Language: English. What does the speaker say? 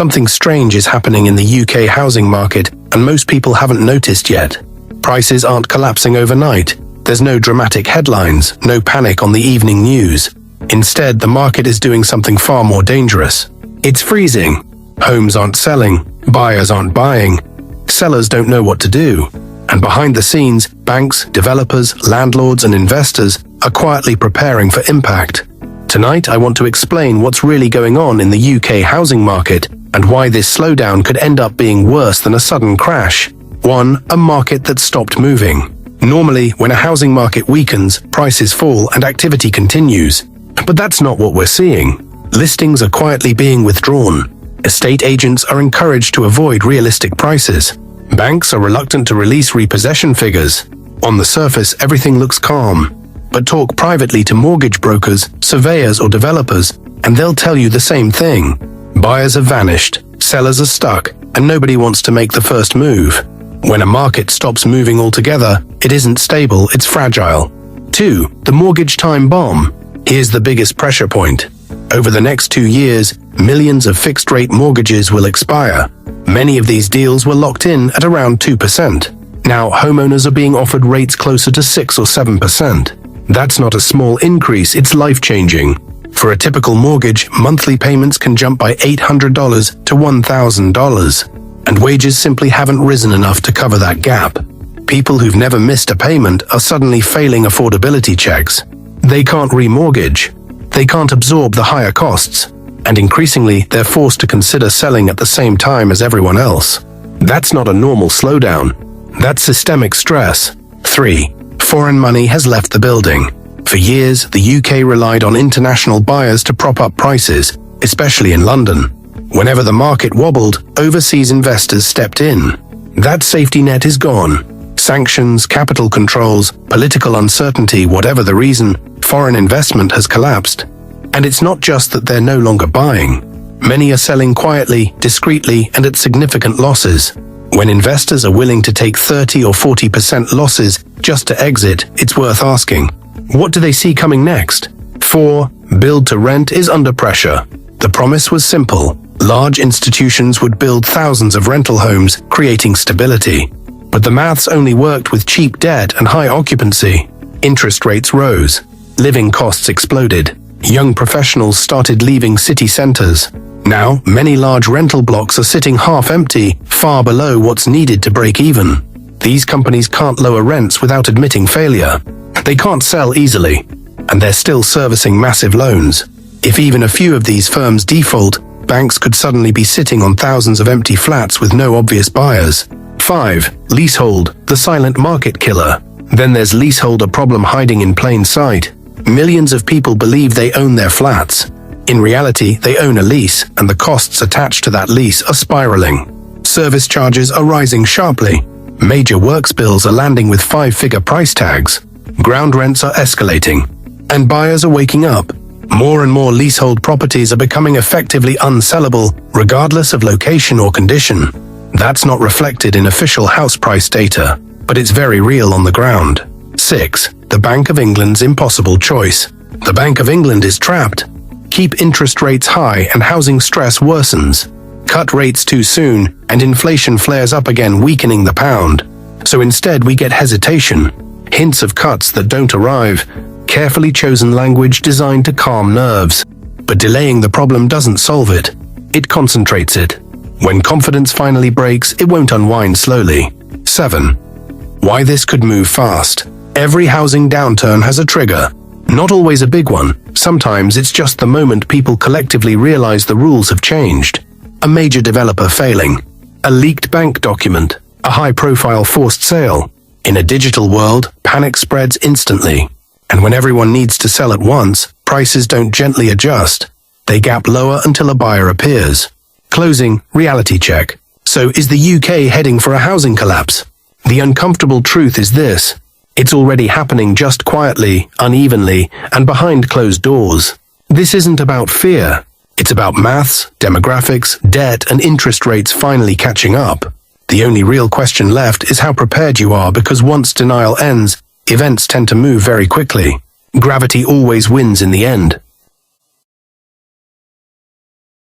Something strange is happening in the UK housing market, and most people haven't noticed yet. Prices aren't collapsing overnight. There's no dramatic headlines, no panic on the evening news. Instead, the market is doing something far more dangerous. It's freezing. Homes aren't selling, buyers aren't buying, sellers don't know what to do. And behind the scenes, banks, developers, landlords, and investors are quietly preparing for impact. Tonight, I want to explain what's really going on in the UK housing market and why this slowdown could end up being worse than a sudden crash. 1. A market that stopped moving. Normally, when a housing market weakens, prices fall and activity continues. But that's not what we're seeing. Listings are quietly being withdrawn. Estate agents are encouraged to avoid realistic prices. Banks are reluctant to release repossession figures. On the surface, everything looks calm. But talk privately to mortgage brokers, surveyors, or developers, and they'll tell you the same thing. Buyers have vanished, sellers are stuck, and nobody wants to make the first move. When a market stops moving altogether, it isn't stable, it's fragile. 2. The mortgage time bomb. Here's the biggest pressure point. Over the next 2 years, millions of fixed-rate mortgages will expire. Many of these deals were locked in at around 2%. Now, homeowners are being offered rates closer to 6 or 7%. That's not a small increase, it's life-changing. For a typical mortgage, monthly payments can jump by $800 to $1,000. And wages simply haven't risen enough to cover that gap. People who've never missed a payment are suddenly failing affordability checks. They can't remortgage. They can't absorb the higher costs. And increasingly, they're forced to consider selling at the same time as everyone else. That's not a normal slowdown. That's systemic stress. 3. Foreign money has left the building. For years, the UK relied on international buyers to prop up prices, especially in London. Whenever the market wobbled, overseas investors stepped in. That safety net is gone. Sanctions, capital controls, political uncertainty, whatever the reason, foreign investment has collapsed. And it's not just that they're no longer buying. Many are selling quietly, discreetly, and at significant losses. When investors are willing to take 30 or 40% losses just to exit, it's worth asking, what do they see coming next? 4. Build to rent is under pressure. The promise was simple. Large institutions would build thousands of rental homes, creating stability. But the maths only worked with cheap debt and high occupancy. Interest rates rose. Living costs exploded. Young professionals started leaving city centers. Now, many large rental blocks are sitting half-empty, far below what's needed to break even. These companies can't lower rents without admitting failure. They can't sell easily, and they're still servicing massive loans. If even a few of these firms default, banks could suddenly be sitting on thousands of empty flats with no obvious buyers. 5. Leasehold, the silent market killer. Then there's leasehold, a problem hiding in plain sight. Millions of people believe they own their flats. In reality, they own a lease, and the costs attached to that lease are spiraling. Service charges are rising sharply. Major works bills are landing with 5-figure price tags. Ground rents are escalating. And buyers are waking up. More and more leasehold properties are becoming effectively unsellable, regardless of location or condition. That's not reflected in official house price data, but it's very real on the ground. 6. The Bank of England's impossible choice. The Bank of England is trapped. Keep interest rates high and housing stress worsens. Cut rates too soon, and inflation flares up again, weakening the pound. So instead we get hesitation, hints of cuts that don't arrive, carefully chosen language designed to calm nerves. But delaying the problem doesn't solve it. It concentrates it. When confidence finally breaks, it won't unwind slowly. 7. Why this could move fast. Every housing downturn has a trigger. Not always a big one. Sometimes it's just the moment people collectively realize the rules have changed. A major developer failing. A leaked bank document. A high-profile forced sale. In a digital world, panic spreads instantly. And when everyone needs to sell at once, prices don't gently adjust. They gap lower until a buyer appears. Closing, reality check. So is the UK heading for a housing collapse? The uncomfortable truth is this. It's already happening, just quietly, unevenly, and behind closed doors. This isn't about fear. It's about maths, demographics, debt, and interest rates finally catching up. The only real question left is how prepared you are, because once denial ends, events tend to move very quickly. Gravity always wins in the end.